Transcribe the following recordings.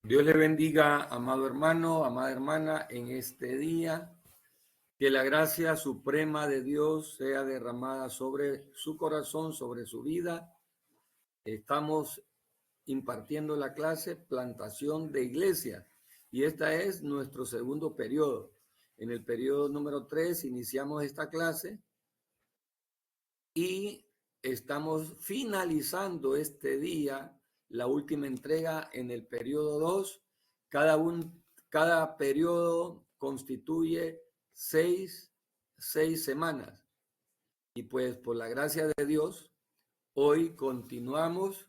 Dios le bendiga, amado hermano, amada hermana, en este día. Que la gracia suprema de Dios sea derramada sobre su corazón, sobre su vida. Estamos impartiendo la clase Plantación de Iglesia y este es nuestro segundo periodo. En el periodo número 3 iniciamos esta clase y estamos finalizando este día la última entrega en el periodo 2. Cada periodo constituye seis semanas. Y pues por la gracia de Dios, hoy continuamos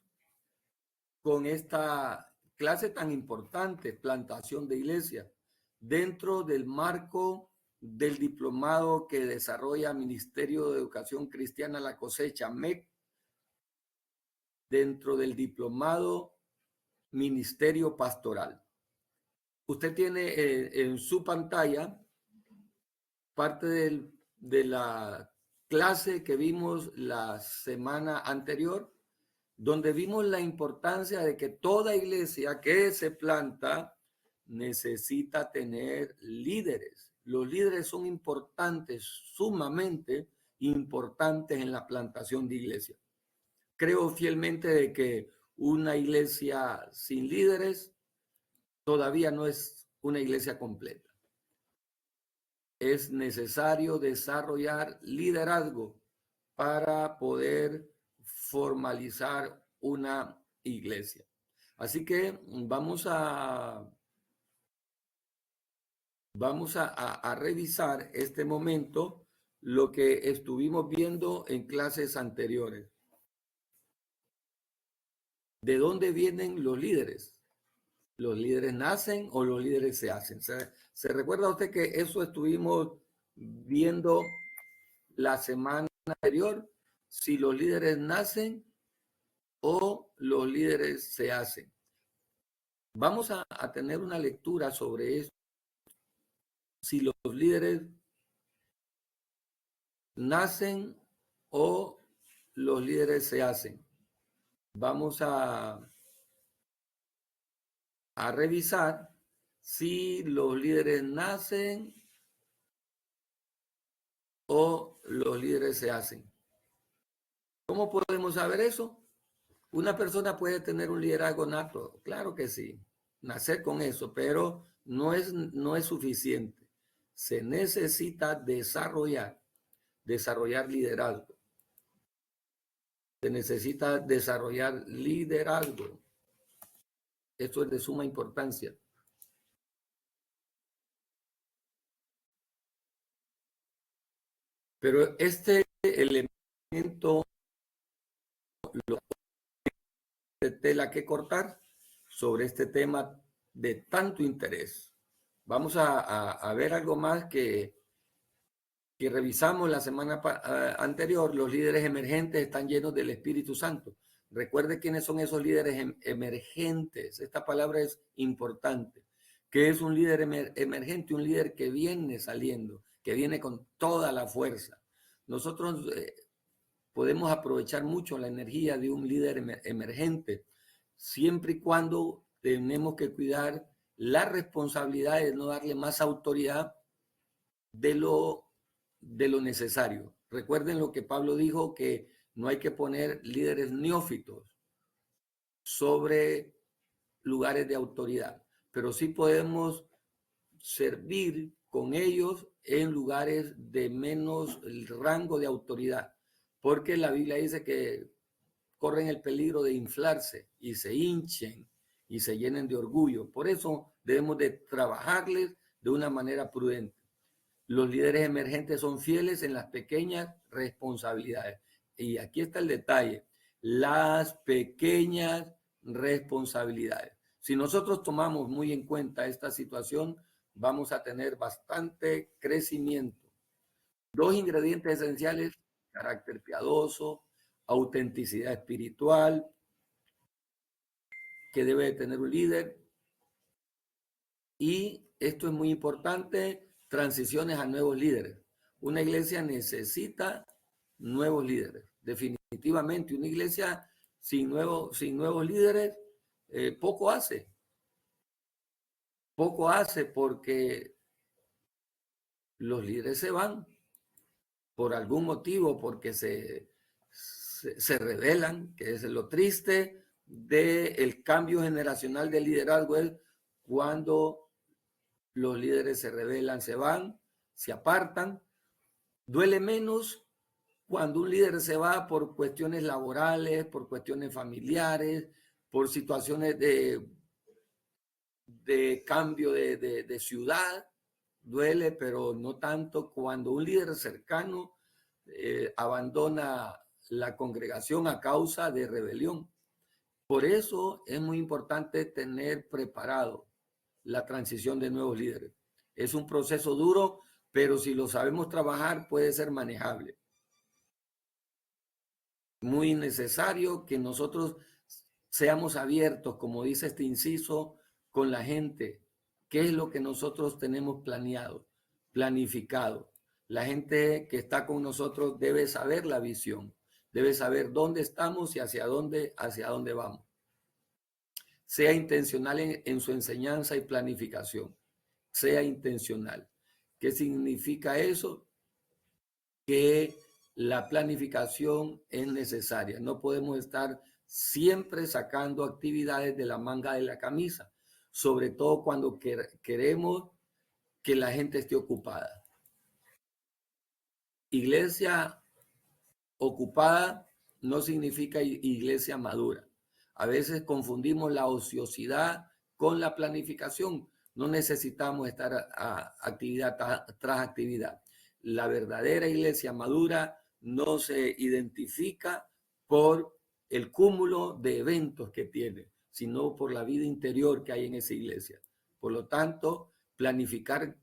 con esta clase tan importante, plantación de iglesia, dentro del marco del diplomado que desarrolla Ministerio de Educación Cristiana La Cosecha, MEC, dentro del diplomado Ministerio Pastoral. Usted tiene en su pantalla parte de la clase que vimos la semana anterior, donde vimos la importancia de que toda iglesia que se planta necesita tener líderes. Los líderes son importantes, sumamente importantes en la plantación de iglesia. Creo fielmente de que una iglesia sin líderes todavía no es una iglesia completa. Es necesario desarrollar liderazgo para poder formalizar una iglesia. Así que vamos a revisar este momento lo que estuvimos viendo en clases anteriores. ¿De dónde vienen los líderes? ¿Los líderes nacen o los líderes se hacen? ¿Se recuerda usted que eso estuvimos viendo la semana anterior? Si los líderes nacen o los líderes se hacen. Vamos a tener una lectura sobre esto. Si los líderes nacen o los líderes se hacen. Vamos a revisar si los líderes nacen o los líderes se hacen. ¿Cómo podemos saber eso? Una persona puede tener un liderazgo nato, claro que sí, nacer con eso, pero no es suficiente. Se necesita desarrollar liderazgo. Se necesita desarrollar liderazgo. Esto es de suma importancia. Pero este elemento lo de tela que cortar sobre este tema de tanto interés. Vamos a ver algo más que revisamos la semana anterior. Los líderes emergentes están llenos del Espíritu Santo. Recuerde quiénes son esos líderes emergentes. Esta palabra es importante. ¿Qué es un líder emergente? Un líder que viene saliendo, que viene con toda la fuerza. Nosotros podemos aprovechar mucho la energía de un líder emergente, siempre y cuando tenemos que cuidar la responsabilidad de no darle más autoridad de lo necesario. Recuerden lo que Pablo dijo, que no hay que poner líderes neófitos sobre lugares de autoridad, pero sí podemos servir con ellos en lugares de menos rango de autoridad, porque la Biblia dice que corren el peligro de inflarse y se hinchen y se llenen de orgullo. Por eso debemos de trabajarles de una manera prudente. Los líderes emergentes son fieles en las pequeñas responsabilidades. Y aquí está el detalle, las pequeñas responsabilidades. Si nosotros tomamos muy en cuenta esta situación, vamos a tener bastante crecimiento. Dos ingredientes esenciales: carácter piadoso, autenticidad espiritual, que debe tener un líder. Y esto es muy importante, transiciones a nuevos líderes. Una iglesia necesita nuevos líderes. Definitivamente, una iglesia sin nuevos líderes poco hace. poco hace porque los líderes se van por algún motivo, porque se rebelan, que es lo triste del cambio generacional de liderazgo, es cuando los líderes se rebelan, se van, se apartan. Duele menos cuando un líder se va por cuestiones laborales, por cuestiones familiares, por situaciones de cambio de ciudad, duele, pero no tanto cuando un líder cercano abandona la congregación a causa de rebelión. Por eso es muy importante tener preparado la transición de nuevos líderes. Es un proceso duro, pero si lo sabemos trabajar puede ser manejable. Muy necesario que nosotros seamos abiertos, como dice este inciso, con la gente. ¿Qué es lo que nosotros tenemos planeado, planificado? La gente que está con nosotros debe saber la visión, debe saber dónde estamos y hacia dónde vamos. Sea intencional en su enseñanza y planificación. Sea intencional. ¿Qué significa eso? Que la planificación es necesaria. No podemos estar siempre sacando actividades de la manga de la camisa, sobre todo cuando queremos que la gente esté ocupada. Iglesia ocupada no significa iglesia madura. A veces confundimos la ociosidad con la planificación. No necesitamos estar a actividad tras actividad. La verdadera iglesia madura no se identifica por el cúmulo de eventos que tiene, sino por la vida interior que hay en esa iglesia. Por lo tanto, planificar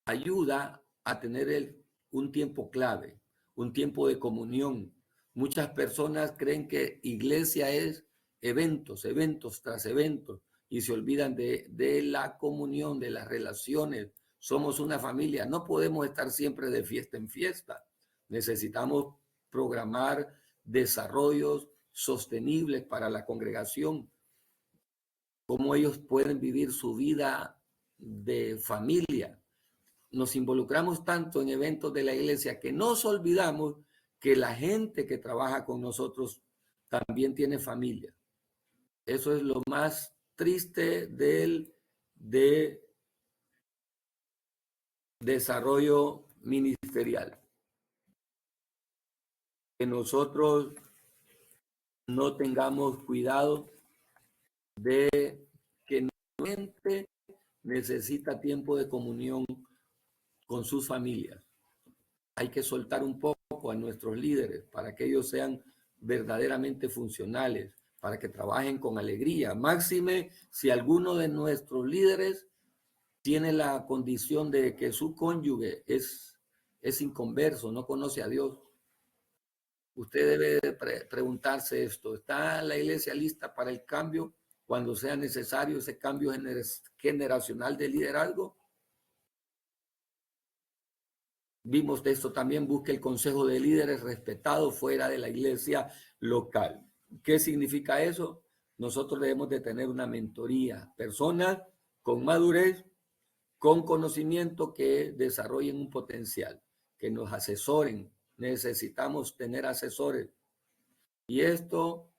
ayuda a tener un tiempo clave, un tiempo de comunión. Muchas personas creen que iglesia es eventos, eventos tras eventos, y se olvidan de la comunión, de las relaciones. Somos una familia, no podemos estar siempre de fiesta en fiesta. Necesitamos programar desarrollos sostenibles para la congregación, cómo ellos pueden vivir su vida de familia. Nos involucramos tanto en eventos de la iglesia que nos olvidamos que la gente que trabaja con nosotros también tiene familia. Eso es lo más triste del desarrollo ministerial. Que nosotros no tengamos cuidado de que nuestra gente necesita tiempo de comunión con sus familias. Hay que soltar un poco a nuestros líderes para que ellos sean verdaderamente funcionales, para que trabajen con alegría. Máxime, si alguno de nuestros líderes tiene la condición de que su cónyuge es inconverso, no conoce a Dios, usted debe preguntarse esto: ¿está la iglesia lista para el cambio cuando sea necesario ese cambio generacional de liderazgo? Vimos de esto también: busque el consejo de líderes respetados fuera de la iglesia local. ¿Qué significa eso? Nosotros debemos de tener una mentoría, personas con madurez, con conocimiento, que desarrollen un potencial, que nos asesoren. Necesitamos tener asesores. Y esto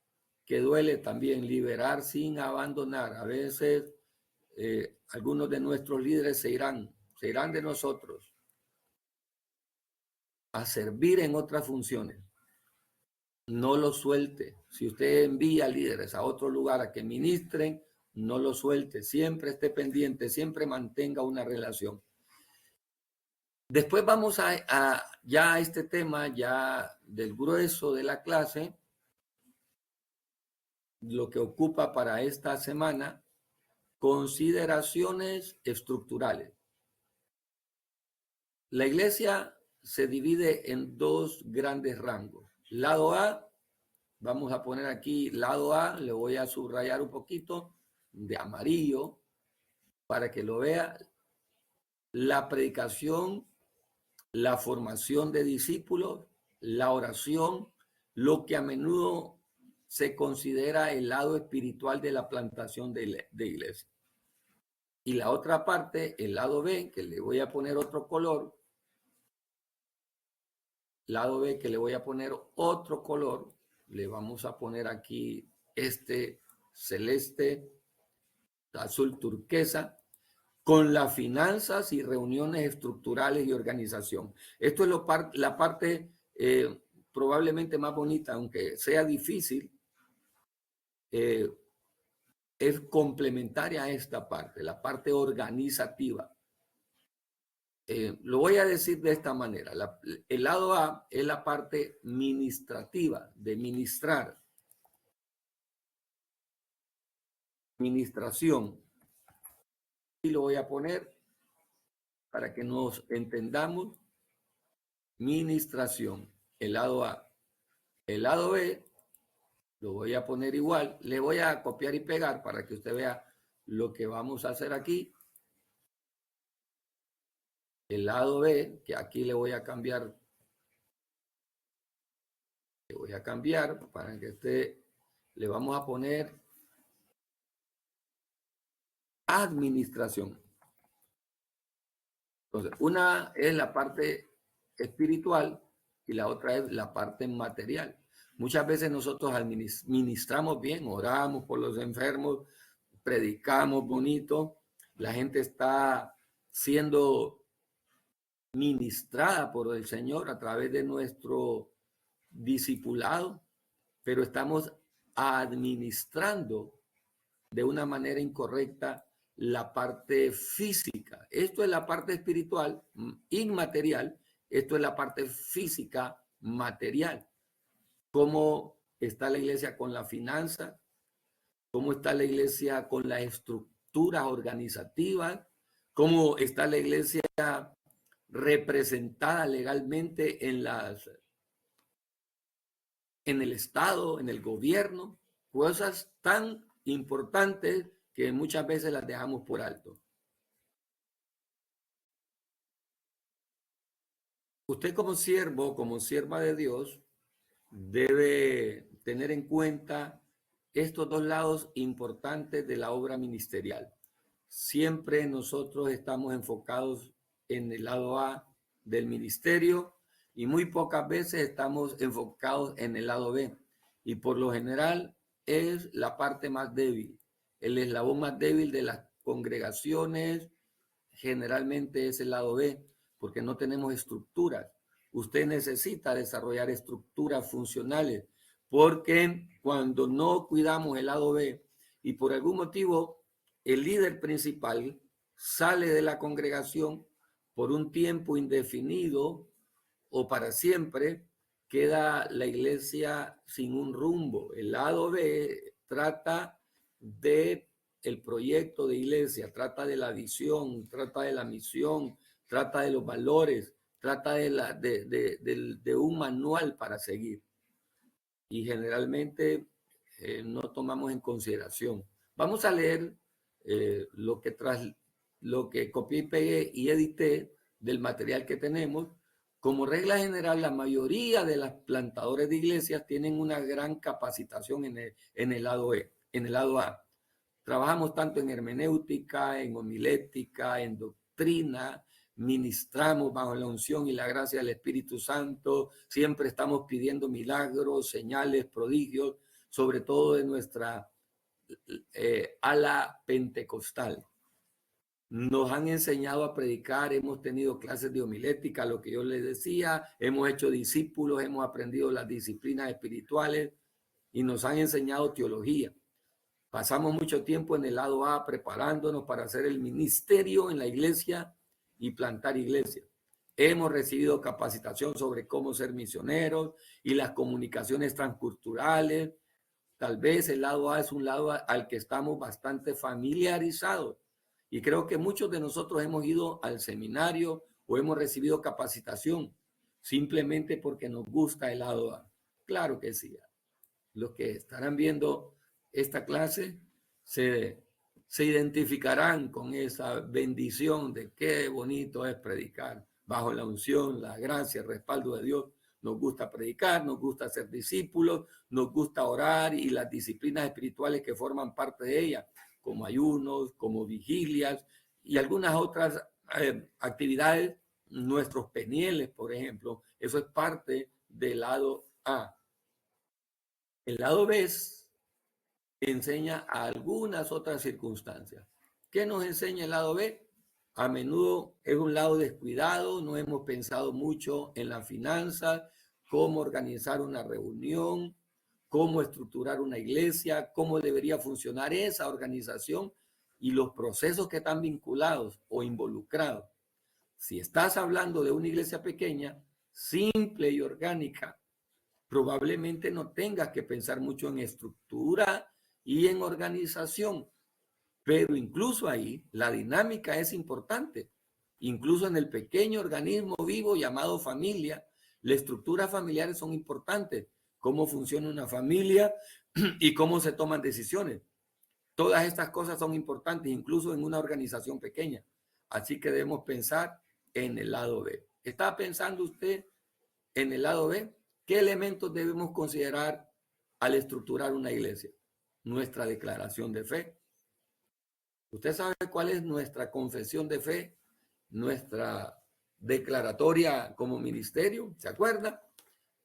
que duele también, liberar sin abandonar. A veces algunos de nuestros líderes se irán de nosotros a servir en otras funciones. No lo suelte. Si usted envía líderes a otro lugar a que ministren, no lo suelte. Siempre esté pendiente, siempre mantenga una relación. Después vamos ya a este tema, ya del grueso de la clase, lo que ocupa para esta semana: consideraciones estructurales. La iglesia se divide en dos grandes rangos. Lado A, vamos a poner aquí lado A, le voy a subrayar un poquito de amarillo para que lo vea: la predicación, la formación de discípulos, la oración, lo que a menudo se considera el lado espiritual de la plantación de iglesia. Y la otra parte, el lado B, que le voy a poner otro color, lado B que le voy a poner otro color, le vamos a poner aquí este celeste, azul turquesa, con las finanzas y reuniones estructurales y organización. Esto es la parte probablemente más bonita, aunque sea difícil, es complementaria a esta parte, la parte organizativa. Lo voy a decir de esta manera. El lado A es la parte administrativa, de ministrar, administración. Y lo voy a poner para que nos entendamos. Administración, el lado A. El lado B lo voy a poner igual. Le voy a copiar y pegar para que usted vea lo que vamos a hacer aquí. El lado B, que aquí le voy a cambiar. Le voy a cambiar para que usted, le vamos a poner administración. Entonces, una es la parte espiritual y la otra es la parte material. Muchas veces nosotros ministramos bien, oramos por los enfermos, predicamos bonito, la gente está siendo ministrada por el Señor a través de nuestro discipulado, pero estamos administrando de una manera incorrecta la parte física. Esto es la parte espiritual, inmaterial. Esto es la parte física, material. ¿Cómo está la iglesia con la finanza? ¿Cómo está la iglesia con las estructuras organizativas? ¿Cómo está la iglesia representada legalmente en el Estado, en el gobierno? Cosas tan importantes que muchas veces las dejamos por alto. Usted como siervo, como sierva de Dios, debe tener en cuenta estos dos lados importantes de la obra ministerial. Siempre nosotros estamos enfocados en el lado A del ministerio y muy pocas veces estamos enfocados en el lado B. Y por lo general es la parte más débil, el eslabón más débil de las congregaciones generalmente es el lado B, porque no tenemos estructuras. Usted necesita desarrollar estructuras funcionales, porque cuando no cuidamos el lado B y por algún motivo el líder principal sale de la congregación por un tiempo indefinido o para siempre, queda la iglesia sin un rumbo. El lado B trata de el proyecto de iglesia, trata de la visión, trata de la misión, trata de los valores, trata de un manual para seguir. Y generalmente no tomamos en consideración. Vamos a leer lo que copié y pegué y edité del material que tenemos. Como regla general, la mayoría de las plantadores de iglesias tienen una gran capacitación en el lado E, en el lado A. Trabajamos tanto en hermenéutica, en homilética, en doctrina, ministramos bajo la unción y la gracia del Espíritu Santo, siempre estamos pidiendo milagros, señales, prodigios, sobre todo de nuestra ala pentecostal. Nos han enseñado a predicar, hemos tenido clases de homilética, lo que yo les decía, hemos hecho discípulos, hemos aprendido las disciplinas espirituales y nos han enseñado teología. Pasamos mucho tiempo en el lado A preparándonos para hacer el ministerio en la iglesia y plantar iglesias. Hemos recibido capacitación sobre cómo ser misioneros y las comunicaciones transculturales. Tal vez el lado A es un lado al que estamos bastante familiarizados. Y creo que muchos de nosotros hemos ido al seminario o hemos recibido capacitación simplemente porque nos gusta el lado A. Claro que sí. Los que estarán viendo esta clase se identificarán con esa bendición de qué bonito es predicar bajo la unción, la gracia, el respaldo de Dios. Nos gusta predicar, nos gusta ser discípulos, nos gusta orar y las disciplinas espirituales que forman parte de ella. como ayunos, como vigilias y algunas otras actividades, nuestros penieles, por ejemplo. Eso es parte del lado A. El lado B enseña algunas otras circunstancias. ¿Qué nos enseña el lado B? A menudo es un lado descuidado, no hemos pensado mucho en las finanzas, cómo organizar una reunión, cómo estructurar una iglesia, cómo debería funcionar esa organización y los procesos que están vinculados o involucrados. Si estás hablando de una iglesia pequeña, simple y orgánica, probablemente no tengas que pensar mucho en estructura y en organización, pero incluso ahí la dinámica es importante. Incluso en el pequeño organismo vivo llamado familia, las estructuras familiares son importantes. Cómo funciona una familia y cómo se toman decisiones. Todas estas cosas son importantes, incluso en una organización pequeña. Así que debemos pensar en el lado B. ¿Está pensando usted en el lado B? ¿Qué elementos debemos considerar al estructurar una iglesia? Nuestra declaración de fe. ¿Usted sabe cuál es nuestra confesión de fe? Nuestra declaratoria como ministerio. ¿Se acuerda?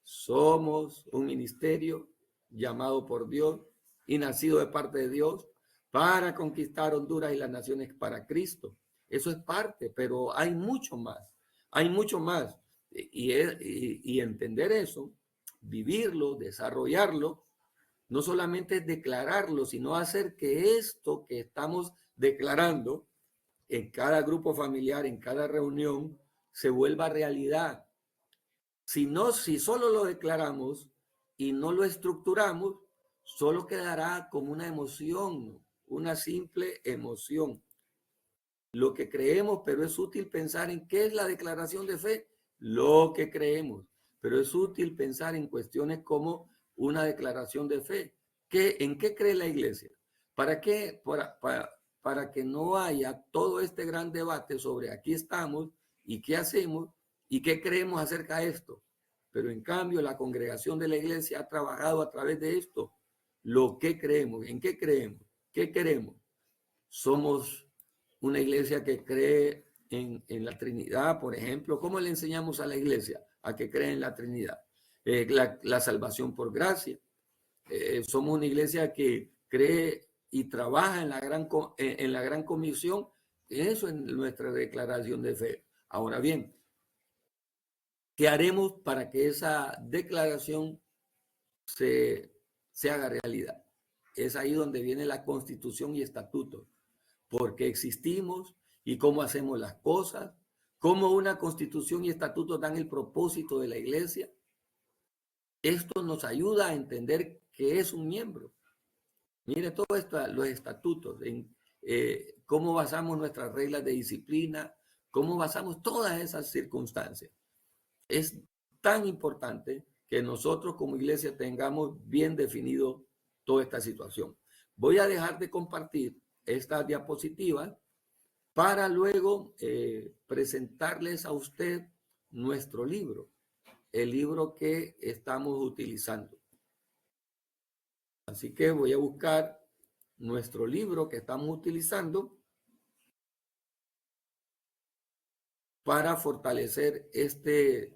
Somos un ministerio llamado por Dios y nacido de parte de Dios para conquistar Honduras y las naciones para Cristo. Eso es parte, pero hay mucho más. Hay mucho más. Y entender eso, vivirlo, desarrollarlo, no solamente es declararlo, sino hacer que esto que estamos declarando en cada grupo familiar, en cada reunión, se vuelva realidad. Si solo lo declaramos y no lo estructuramos, solo quedará como una emoción, una simple emoción. Lo que creemos, pero es útil pensar en qué es la declaración de fe, lo que creemos, pero es útil pensar en cuestiones como una declaración de fe. ¿En qué cree la iglesia? ¿Para qué? Para que no haya todo este gran debate sobre aquí estamos y qué hacemos y qué creemos acerca de esto. Pero en cambio, la congregación de la iglesia ha trabajado a través de esto. Lo que creemos, en qué creemos, qué queremos. Somos una iglesia que cree en la Trinidad, por ejemplo. ¿Cómo le enseñamos a la iglesia a que cree en la Trinidad? La salvación por gracia. Somos una iglesia que cree y trabaja en la gran comisión. Eso es nuestra declaración de fe. Ahora bien, ¿qué haremos para que esa declaración se haga realidad? Es ahí donde viene la constitución y estatutos. ¿Por qué existimos y cómo hacemos las cosas? ¿Cómo una constitución y estatutos dan el propósito de la iglesia? Esto nos ayuda a entender qué es un miembro. Mire todo esto, los estatutos, en cómo basamos nuestras reglas de disciplina, cómo basamos todas esas circunstancias. Es tan importante que nosotros como iglesia tengamos bien definido toda esta situación. Voy a dejar de compartir estas diapositivas para luego presentarles a usted nuestro libro, el libro que estamos utilizando. Así que voy a buscar nuestro libro que estamos utilizando para fortalecer este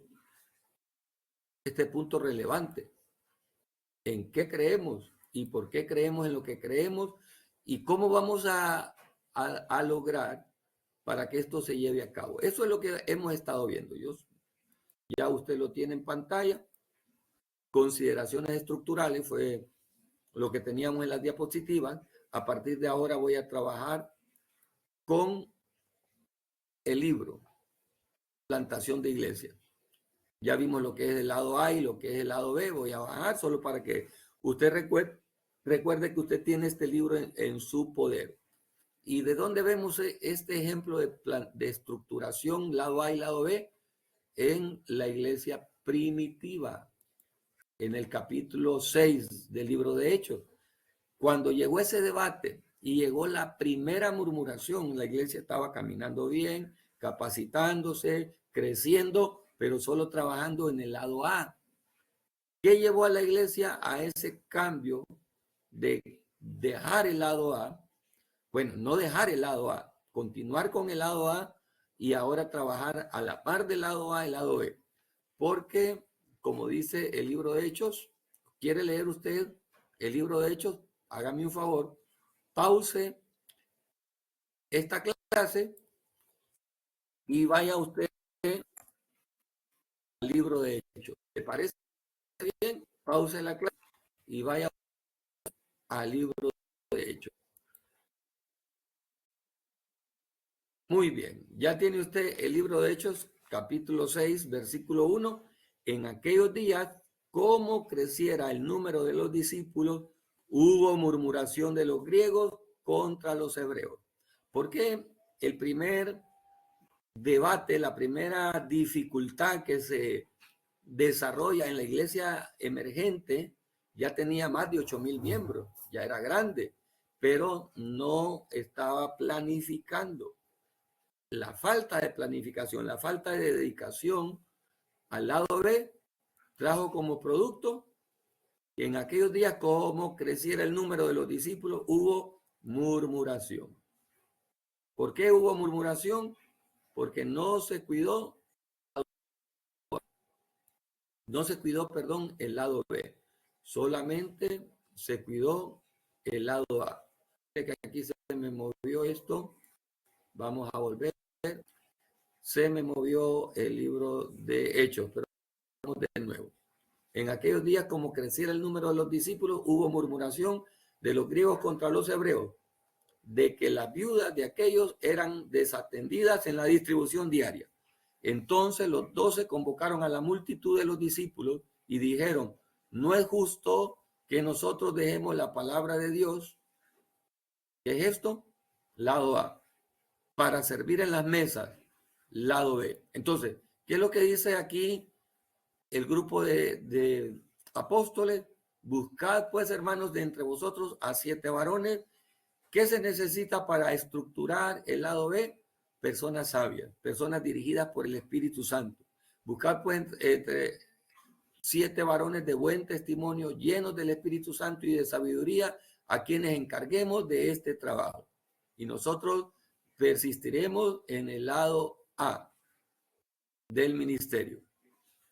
punto relevante. ¿En qué creemos y por qué creemos en lo que creemos y cómo vamos a lograr para que esto se lleve a cabo? Eso es lo que hemos estado viendo. Ya usted lo tiene en pantalla. Consideraciones estructurales fue lo que teníamos en las diapositivas. A partir de ahora voy a trabajar con el libro, Plantación de Iglesia. Ya vimos lo que es el lado A y lo que es el lado B. Voy a bajar solo para que usted recuerde que usted tiene este libro en su poder. ¿Y de dónde vemos este ejemplo de estructuración, lado A y lado B? En la iglesia primitiva, en el capítulo 6 del libro de Hechos. Cuando llegó ese debate y llegó la primera murmuración, la iglesia estaba caminando bien, capacitándose, creciendo, pero solo trabajando en el lado A. ¿Qué llevó a la iglesia a ese cambio de dejar el lado A Bueno, no dejar el lado A, continuar con el lado A y ahora trabajar a la par del lado A y el lado B. Porque, como dice el libro de Hechos, ¿quiere leer usted el libro de Hechos? Hágame un favor, pause esta clase y vaya usted al libro de Hechos. ¿Le parece bien? Pause la clase y vaya al libro de Hechos. Muy bien, ya tiene usted el libro de Hechos, capítulo 6, versículo 1. En aquellos días, como creciera el número de los discípulos, hubo murmuración de los griegos contra los hebreos. ¿Por qué? El primer debate, la primera dificultad que se desarrolla en la iglesia emergente, ya tenía más de 8,000 miembros, ya era grande, pero no estaba planificando. La falta de planificación, la falta de dedicación al lado B trajo como producto que en aquellos días, como creciera el número de los discípulos, hubo murmuración. ¿Por qué hubo murmuración? Porque no se cuidó, el lado B. Solamente se cuidó el lado A. Que aquí se me movió esto. Vamos a volver. Se me movió el libro de Hechos, pero vamos de nuevo. En aquellos días, como creciera el número de los discípulos, hubo murmuración de los griegos contra los hebreos, de que las viudas de aquellos eran desatendidas en la distribución diaria. Entonces los 12 convocaron a la multitud de los discípulos y dijeron, no es justo que nosotros dejemos la palabra de Dios. ¿Qué es esto? Lado A. Para servir en las mesas. Lado B. Entonces, ¿qué es lo que dice aquí el grupo de apóstoles? Buscad pues, hermanos, de entre vosotros a 7 varones. ¿Qué se necesita para estructurar el lado B? Personas sabias, personas dirigidas por el Espíritu Santo. Buscad pues entre 7 varones de buen testimonio, llenos del Espíritu Santo y de sabiduría, a quienes encarguemos de este trabajo. Y nosotros persistiremos en el lado A del ministerio.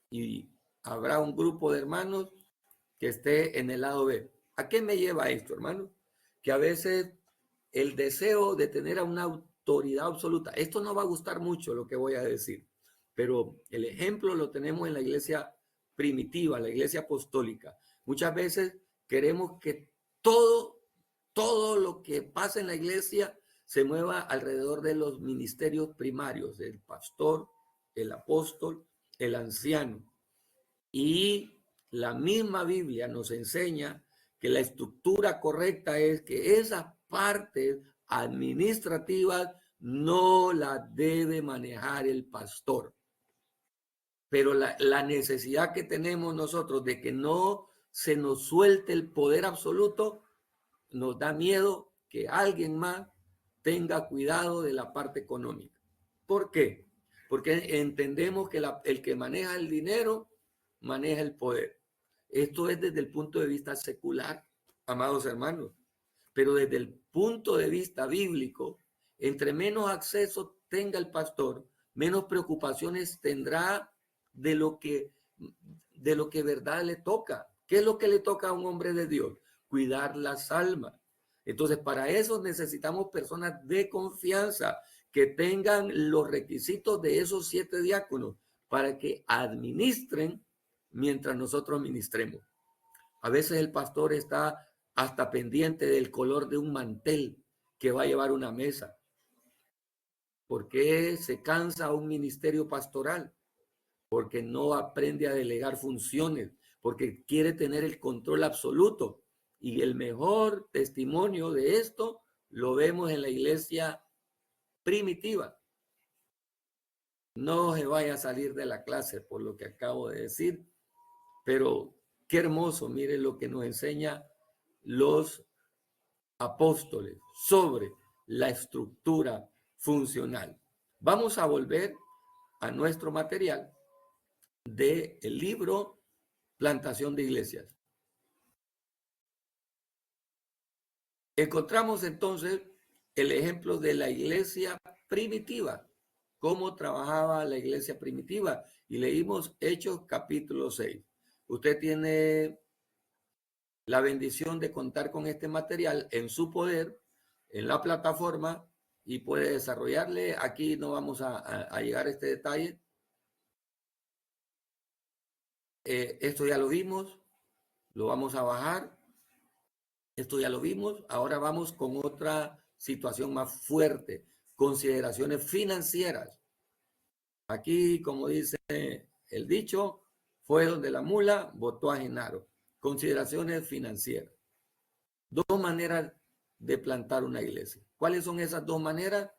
Y habrá un grupo de hermanos que esté en el lado B. ¿A qué me lleva esto, hermano? Que a veces el deseo de tener a una autoridad absoluta, esto no va a gustar mucho lo que voy a decir, pero el ejemplo lo tenemos en la iglesia primitiva, la iglesia apostólica. Muchas veces queremos que todo lo que pasa en la iglesia se mueva alrededor de los ministerios primarios, el pastor, el apóstol, el anciano. Y la misma Biblia nos enseña que la estructura correcta es que esas partes administrativas no las debe manejar el pastor. Pero la necesidad que tenemos nosotros de que no se nos suelte el poder absoluto, nos da miedo que alguien más tenga cuidado de la parte económica. ¿Por qué? Porque entendemos que el que maneja el dinero maneja el poder. Esto es desde el punto de vista secular, amados hermanos. Pero desde el punto de vista bíblico, entre menos acceso tenga el pastor, menos preocupaciones tendrá de lo que verdad le toca. ¿Qué es lo que le toca a un hombre de Dios? Cuidar las almas. Entonces, para eso necesitamos personas de confianza que tengan los requisitos de esos 7 diáconos para que administren mientras nosotros ministremos. A veces el pastor está hasta pendiente del color de un mantel que va a llevar una mesa. ¿Por qué se cansa un ministerio pastoral? Porque no aprende a delegar funciones, porque quiere tener el control absoluto. Y el mejor testimonio de esto lo vemos en la iglesia primitiva. No se vaya a salir de la clase por lo que acabo de decir, pero qué hermoso, mire lo que nos enseña los apóstoles sobre la estructura funcional. Vamos a volver a nuestro material del libro Plantación de Iglesias. Encontramos entonces el ejemplo de la iglesia primitiva, cómo trabajaba la iglesia primitiva. Y leímos Hechos capítulo 6. Usted tiene la bendición de contar con este material en su poder, en la plataforma, y puede desarrollarle. Aquí no vamos a llegar a este detalle. Esto ya lo vimos, lo vamos a bajar. Esto ya lo vimos. Ahora vamos con otra situación más fuerte, consideraciones financieras. Aquí, como dice el dicho, fue donde la mula botó a Genaro. Consideraciones financieras. Dos maneras de plantar una iglesia. ¿Cuáles son esas dos maneras?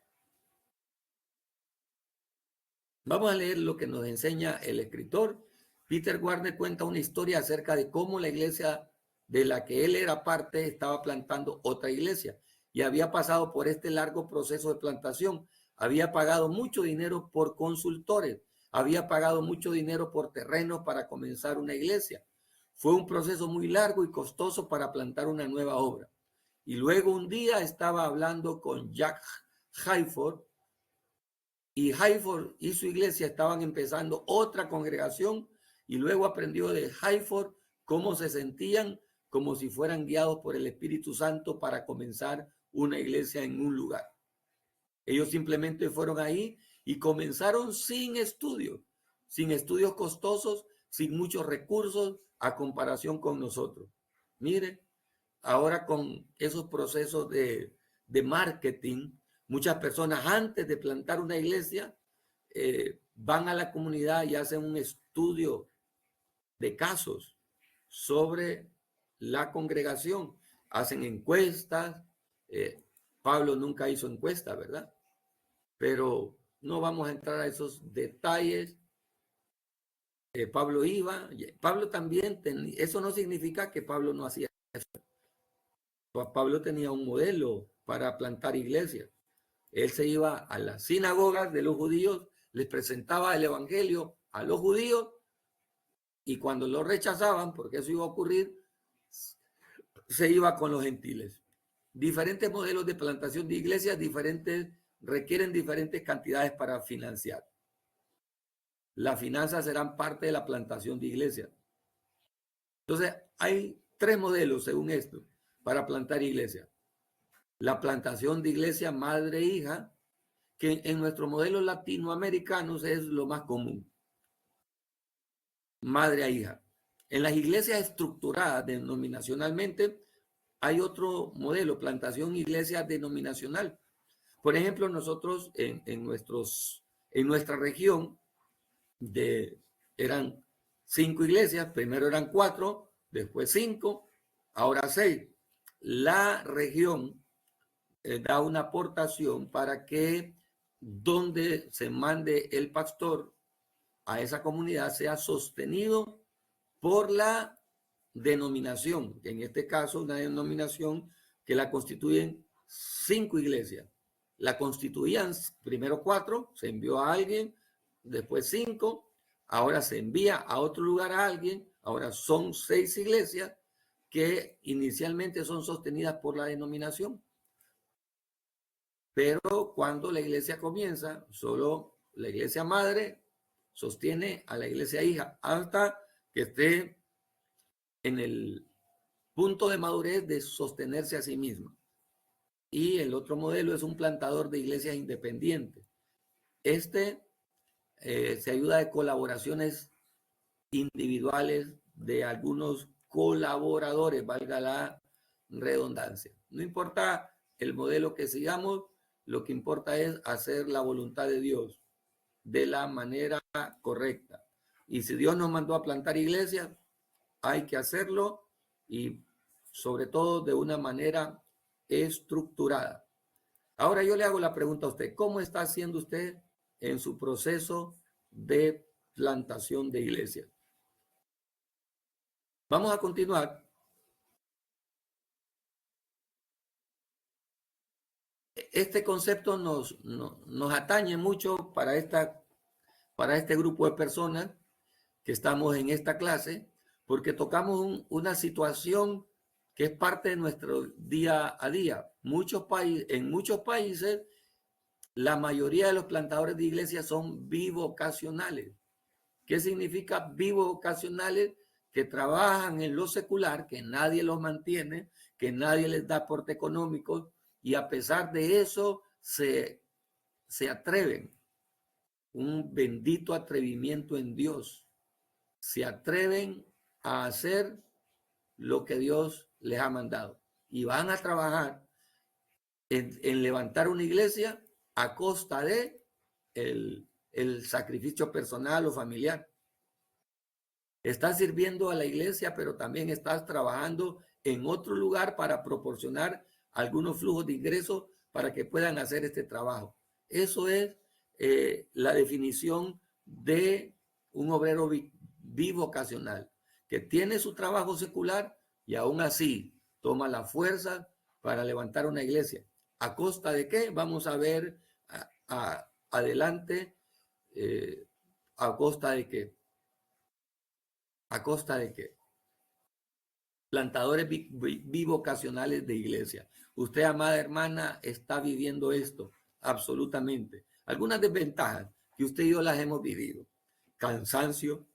Vamos a leer lo que nos enseña el escritor. Peter Warner cuenta una historia acerca de cómo la iglesia de la que él era parte estaba plantando otra iglesia y había pasado por este largo proceso de plantación. Había pagado mucho dinero por consultores, había pagado mucho dinero por terrenos para comenzar una iglesia. Fue un proceso muy largo y costoso para plantar una nueva obra. Y luego un día estaba hablando con Jack Hayford, y Hayford y su iglesia estaban empezando otra congregación, y luego aprendió de Hayford cómo se sentían como si fueran guiados por el Espíritu Santo para comenzar una iglesia en un lugar. Ellos simplemente fueron ahí y comenzaron sin estudios costosos, sin muchos recursos a comparación con nosotros. Mire, ahora con esos procesos de marketing, muchas personas antes de plantar una iglesia van a la comunidad y hacen un estudio de casos sobre la congregación, hacen encuestas. Pablo nunca hizo encuesta, ¿verdad? Pero no vamos a entrar a esos detalles. Pablo también, eso no significa que Pablo no hacía eso. Pablo tenía un modelo para plantar iglesias. Él se iba a las sinagogas de los judíos, les presentaba el evangelio a los judíos, y cuando lo rechazaban, porque eso iba a ocurrir, se iba con los gentiles. Diferentes modelos de plantación de iglesias, requieren diferentes cantidades para financiar. Las finanzas serán parte de la plantación de iglesias. Entonces, hay tres modelos, según esto, para plantar iglesias. La plantación de iglesia madre e hija, que en nuestros modelos latinoamericanos es lo más común. Madre a hija. En las iglesias estructuradas denominacionalmente hay otro modelo, plantación iglesia denominacional. Por ejemplo, nosotros en nuestra región eran 5 iglesias, primero eran 4, después 5, ahora 6. La región da una aportación para que donde se mande el pastor a esa comunidad sea sostenido por la denominación, en este caso una denominación que la constituyen 5 iglesias. La constituían primero 4, se envió a alguien, después 5, ahora se envía a otro lugar a alguien, ahora son 6 iglesias que inicialmente son sostenidas por la denominación. Pero cuando la iglesia comienza, solo la iglesia madre sostiene a la iglesia hija hasta que esté en el punto de madurez de sostenerse a sí misma. Y el otro modelo es un plantador de iglesias independientes. Se ayuda de colaboraciones individuales de algunos colaboradores, valga la redundancia. No importa el modelo que sigamos, lo que importa es hacer la voluntad de Dios de la manera correcta. Y si Dios nos mandó a plantar iglesias, hay que hacerlo, y sobre todo de una manera estructurada. Ahora yo le hago la pregunta a usted, ¿cómo está haciendo usted en su proceso de plantación de iglesia? Vamos a continuar. Este concepto nos atañe mucho para este grupo de personas que estamos en esta clase, porque tocamos una situación que es parte de nuestro día a día. En muchos países, la mayoría de los plantadores de iglesias son bivocacionales. ¿Qué significa bivocacionales? Que trabajan en lo secular, que nadie los mantiene, que nadie les da aporte económico, y a pesar de eso se atreven. Un bendito atrevimiento en Dios. Se atreven a hacer lo que Dios les ha mandado y van a trabajar en levantar una iglesia a costa de el sacrificio personal o familiar. Estás sirviendo a la iglesia, pero también estás trabajando en otro lugar para proporcionar algunos flujos de ingresos para que puedan hacer este trabajo. Eso es la definición de un obrero bivocacional, que tiene su trabajo secular y aún así toma la fuerza para levantar una iglesia. ¿A costa de qué? Vamos a ver adelante. ¿A costa de qué? ¿A costa de qué? Plantadores bivocacionales de iglesia. Usted, amada hermana, está viviendo esto, absolutamente. Algunas desventajas que usted y yo las hemos vivido. Cansancio,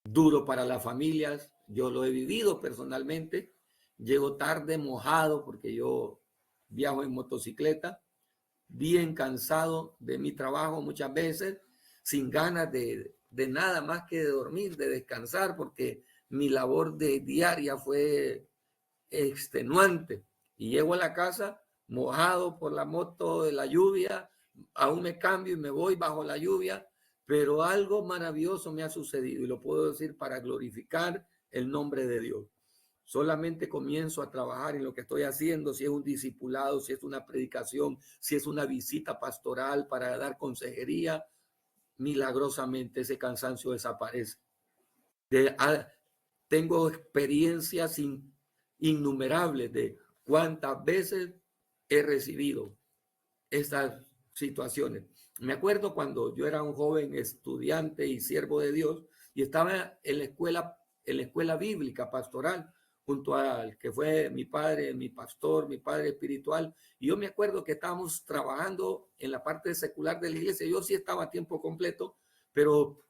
duro para las familias. Yo lo he vivido personalmente. Llego tarde, mojado, porque yo viajo en motocicleta, bien cansado de mi trabajo muchas veces, sin ganas de nada más que de dormir, de descansar, porque mi labor de diaria fue extenuante. Y llego a la casa mojado por la moto de la lluvia, aún me cambio y me voy bajo la lluvia, pero algo maravilloso me ha sucedido y lo puedo decir para glorificar el nombre de Dios. Solamente comienzo a trabajar en lo que estoy haciendo, si es un discipulado, si es una predicación, si es una visita pastoral para dar consejería, milagrosamente ese cansancio desaparece. Tengo experiencias innumerables de cuántas veces he recibido estas situaciones. Me acuerdo cuando yo era un joven estudiante y siervo de Dios y estaba en la escuela bíblica pastoral junto al que fue mi padre, mi pastor, mi padre espiritual. Y yo me acuerdo que estábamos trabajando en la parte secular de la iglesia. Yo sí estaba a tiempo completo, pero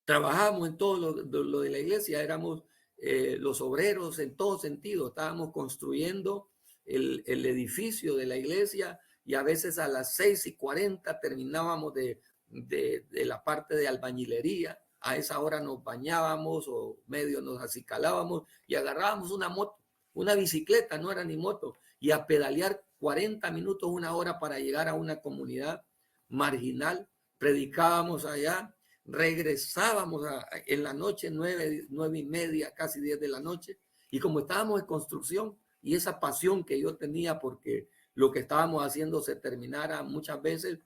trabajábamos en todo lo de la iglesia. Éramos los obreros en todo sentido. Estábamos construyendo el edificio de la iglesia y a veces a las 6:40 terminábamos de la parte de albañilería. A esa hora nos bañábamos o medio nos acicalábamos y agarrábamos una moto, una bicicleta, no era ni moto, y a pedalear 40 minutos, una hora para llegar a una comunidad marginal. Predicábamos allá, regresábamos en la noche, 9:30, casi 10 de la noche, y como estábamos en construcción y esa pasión que yo tenía porque lo que estábamos haciendo se terminara, muchas veces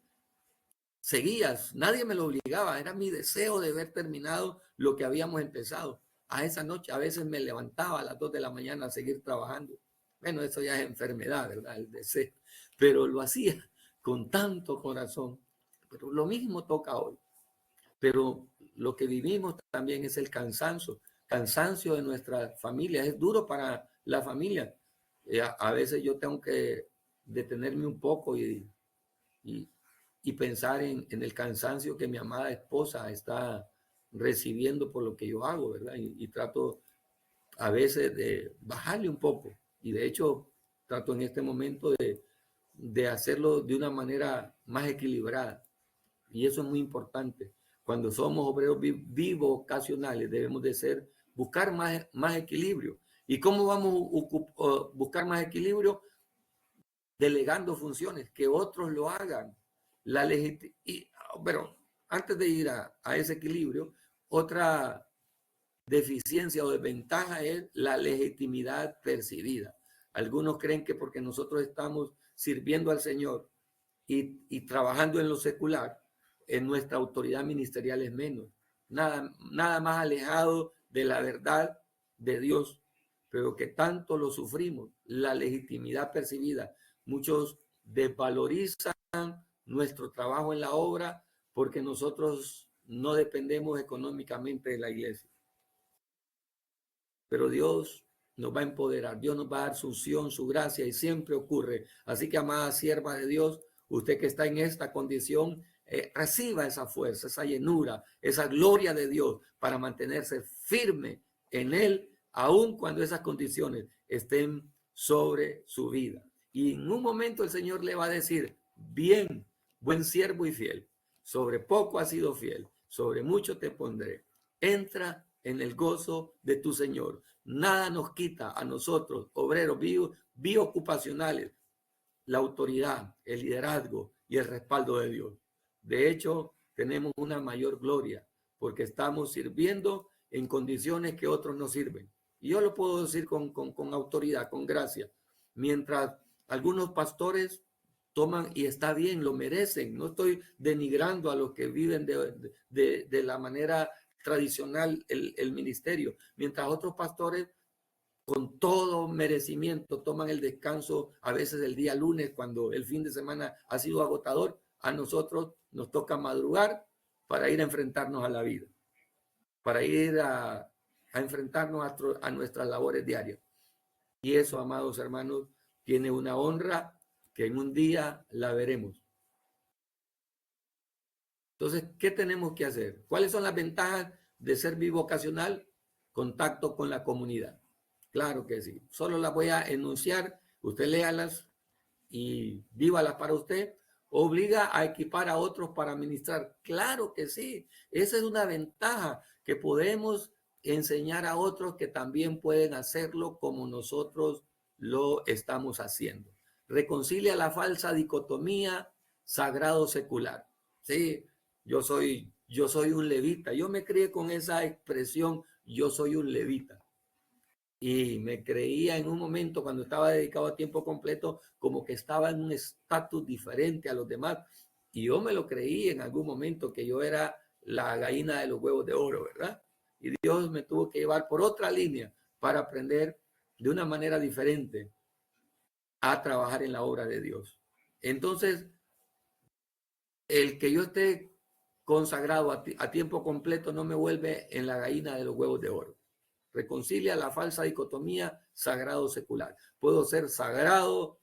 seguías, nadie me lo obligaba, era mi deseo de ver terminado lo que habíamos empezado. A esa noche a veces me levantaba a las 2 de la mañana a seguir trabajando. Bueno, eso ya es enfermedad, ¿verdad? El deseo. Pero lo hacía con tanto corazón. Pero lo mismo toca hoy. Pero lo que vivimos también es el cansancio de nuestra familia. Es duro para la familia. A veces yo tengo que detenerme un poco y pensar en el cansancio que mi amada esposa está recibiendo por lo que yo hago, ¿verdad? Y trato a veces de bajarle un poco. Y de hecho, trato en este momento de hacerlo de una manera más equilibrada. Y eso es muy importante. Cuando somos obreros bivocacionales, debemos de buscar más equilibrio. ¿Y cómo vamos a buscar más equilibrio? Delegando funciones, que otros lo hagan. Pero antes de ir a ese equilibrio, otra deficiencia o desventaja es la legitimidad percibida. Algunos creen que porque nosotros estamos sirviendo al Señor y trabajando en lo secular, en nuestra autoridad ministerial es menos. Nada más alejado de la verdad de Dios, pero que tanto lo sufrimos, la legitimidad percibida. Muchos desvalorizan nuestro trabajo en la obra porque nosotros no dependemos económicamente de la iglesia. Pero Dios nos va a empoderar, Dios nos va a dar su unción, su gracia, y siempre ocurre. Así que, amada sierva de Dios, usted que está en esta condición, reciba esa fuerza, esa llenura, esa gloria de Dios para mantenerse firme en Él, aun cuando esas condiciones estén sobre su vida. Y en un momento el Señor le va a decir, bien, buen siervo y fiel, sobre poco has sido fiel, sobre mucho te pondré. Entra en el gozo de tu Señor. Nada nos quita a nosotros, obreros biocupacionales, la autoridad, el liderazgo y el respaldo de Dios. De hecho, tenemos una mayor gloria porque estamos sirviendo en condiciones que otros no sirven. Y yo lo puedo decir con autoridad, con gracia. Mientras algunos pastores toman, y está bien, lo merecen. No estoy denigrando a los que viven de la manera tradicional el ministerio. Mientras otros pastores con todo merecimiento toman el descanso a veces el día lunes cuando el fin de semana ha sido agotador, a nosotros nos toca madrugar para ir a enfrentarnos a la vida, para ir a enfrentarnos a nuestras labores diarias. Y eso, amados hermanos, tiene una honra que en un día la veremos. Entonces, ¿qué tenemos que hacer? ¿Cuáles son las ventajas de ser bivocacional? Contacto con la comunidad. Claro que sí. Solo las voy a enunciar. Usted léalas y vívalas para usted. Obliga a equipar a otros para ministrar. Claro que sí. Esa es una ventaja que podemos enseñar a otros que también pueden hacerlo como nosotros lo estamos haciendo. Reconcilia la falsa dicotomía sagrado-secular. Sí, yo soy un levita. Yo me crié con esa expresión, yo soy un levita. Y me creía en un momento cuando estaba dedicado a tiempo completo como que estaba en un estatus diferente a los demás. Y yo me lo creí en algún momento que yo era la gallina de los huevos de oro, ¿verdad? Y Dios me tuvo que llevar por otra línea para aprender de una manera diferente a trabajar en la obra de Dios. Entonces, el que yo esté consagrado a tiempo completo no me vuelve en la gallina de los huevos de oro. Reconcilia la falsa dicotomía sagrado-secular. Puedo ser sagrado,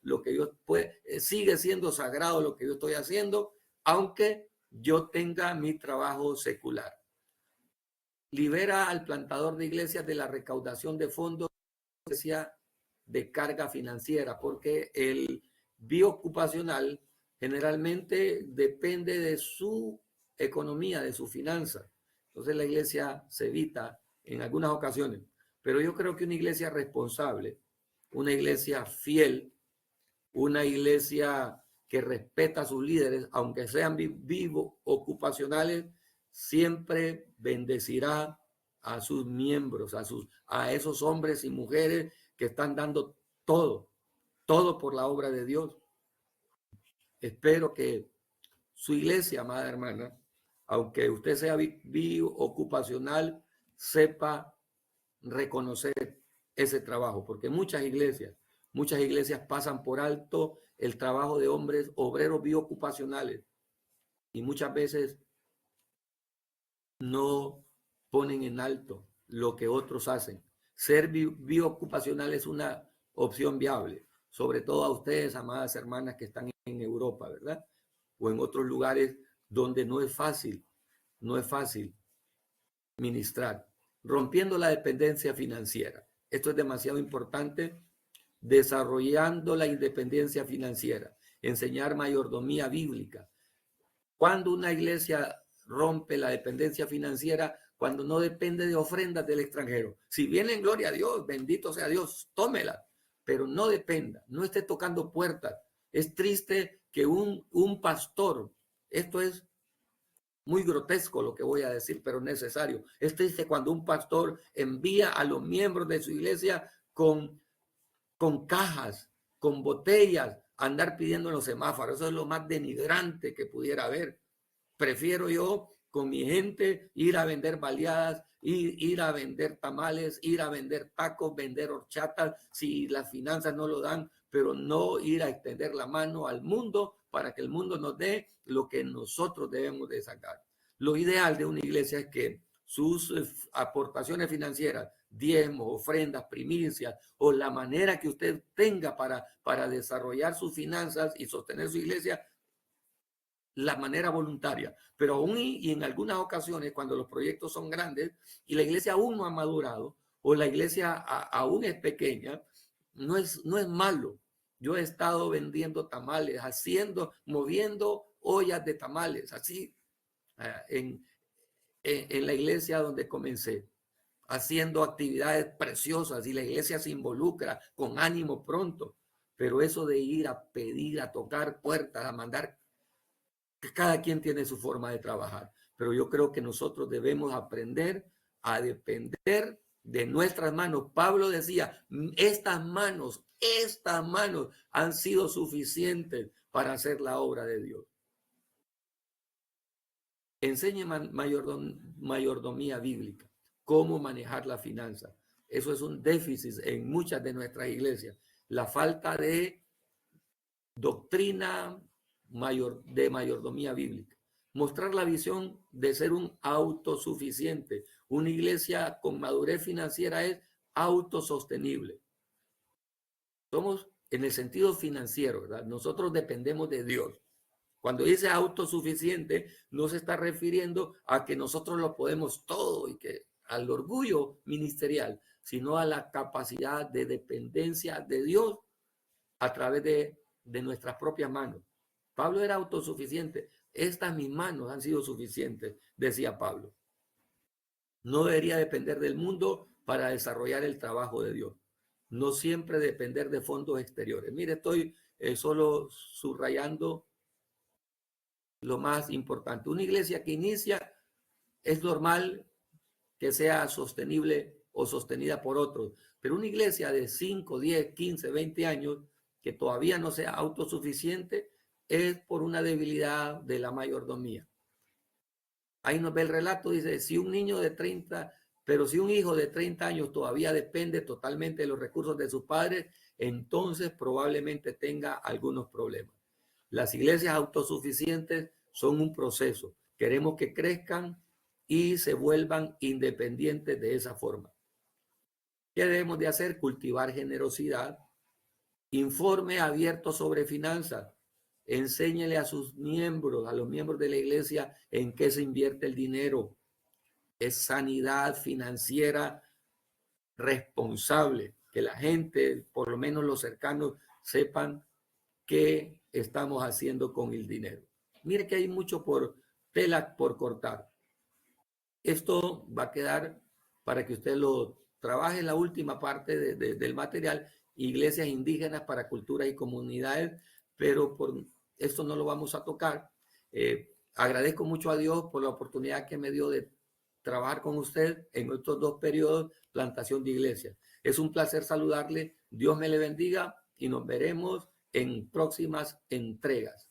sigue siendo sagrado lo que yo estoy haciendo, aunque yo tenga mi trabajo secular. Libera al plantador de iglesias de la recaudación de fondos de carga financiera, porque el biocupacional generalmente depende de su economía, de su finanza. Entonces la iglesia se evita en algunas ocasiones, pero yo creo que una iglesia responsable, una iglesia fiel, una iglesia que respeta a sus líderes, aunque sean vivos ocupacionales, siempre bendecirá a sus miembros, a esos hombres y mujeres que están dando todo por la obra de Dios. Espero que su iglesia, amada hermana, aunque usted sea ocupacional, sepa reconocer ese trabajo, porque muchas iglesias pasan por alto el trabajo de hombres obreros biocupacionales y muchas veces no ponen en alto lo que otros hacen. Ser biocupacional es una opción viable, sobre todo a ustedes, amadas hermanas que están en Europa, ¿verdad? O en otros lugares donde no es fácil ministrar, rompiendo la dependencia financiera. Esto es demasiado importante, desarrollando la independencia financiera, enseñar mayordomía bíblica. Cuando una iglesia rompe la dependencia financiera, cuando no depende de ofrendas del extranjero. Si viene en gloria a Dios, bendito sea Dios, tómela, pero no dependa, no esté tocando puertas. Es triste que un pastor, esto es muy grotesco lo que voy a decir, pero necesario. Es triste cuando un pastor envía a los miembros de su iglesia con cajas, con botellas, a andar pidiendo en los semáforos. Eso es lo más denigrante que pudiera haber. Prefiero yo con mi gente ir a vender baleadas, ir a vender tamales, ir a vender tacos, vender horchatas, si las finanzas no lo dan, pero no ir a extender la mano al mundo para que el mundo nos dé lo que nosotros debemos de sacar. Lo ideal de una iglesia es que sus aportaciones financieras diezmos, ofrendas, primicias o la manera que usted tenga para desarrollar sus finanzas y sostener su iglesia, la manera voluntaria. Pero aún y en algunas ocasiones, cuando los proyectos son grandes y la iglesia aún no ha madurado o la iglesia aún es pequeña, no es malo. Yo he estado vendiendo tamales, moviendo ollas de tamales, así en la iglesia donde comencé, haciendo actividades preciosas y la iglesia se involucra con ánimo pronto. Pero eso de ir a pedir, a tocar puertas, a mandar, cada quien tiene su forma de trabajar. Pero yo creo que nosotros debemos aprender a depender de nuestras manos. Pablo decía, estas manos han sido suficientes para hacer la obra de Dios. Enseñe mayordomía bíblica, cómo manejar la finanza. Eso es un déficit en muchas de nuestras iglesias. La falta de doctrina de mayordomía bíblica. Mostrar la visión de ser un autosuficiente. Una iglesia con madurez financiera es autosostenible. Somos en el sentido financiero, ¿verdad? Nosotros dependemos de Dios. Cuando dice autosuficiente, no se está refiriendo a que nosotros lo podemos todo y que al orgullo ministerial, sino a la capacidad de dependencia de Dios a través de nuestras propias manos. Pablo era autosuficiente. Estas mis manos han sido suficientes, decía Pablo. No debería depender del mundo para desarrollar el trabajo de Dios. No siempre depender de fondos exteriores. Mire, estoy solo subrayando lo más importante. Una iglesia que inicia es normal que sea sostenible o sostenida por otros, pero una iglesia de 5, 10, 15, 20 años que todavía no sea autosuficiente es por una debilidad de la mayordomía. Ahí nos ve el relato, dice, si un hijo de 30 años todavía depende totalmente de los recursos de sus padres, entonces probablemente tenga algunos problemas. Las iglesias autosuficientes son un proceso. Queremos que crezcan y se vuelvan independientes de esa forma. ¿Qué debemos de hacer? Cultivar generosidad, informe abierto sobre finanzas, enséñele a sus miembros, a los miembros de la iglesia, en qué se invierte el dinero. Es sanidad financiera responsable, que la gente, por lo menos los cercanos, sepan qué estamos haciendo con el dinero. Mire que hay mucho tela por cortar. Esto va a quedar para que usted lo trabaje en la última parte del material, iglesias indígenas para culturas y comunidades, pero por esto no lo vamos a tocar. Agradezco mucho a Dios por la oportunidad que me dio de trabajar con usted en estos 2 periodos, plantación de iglesias. Es un placer saludarle, Dios me le bendiga y nos veremos en próximas entregas.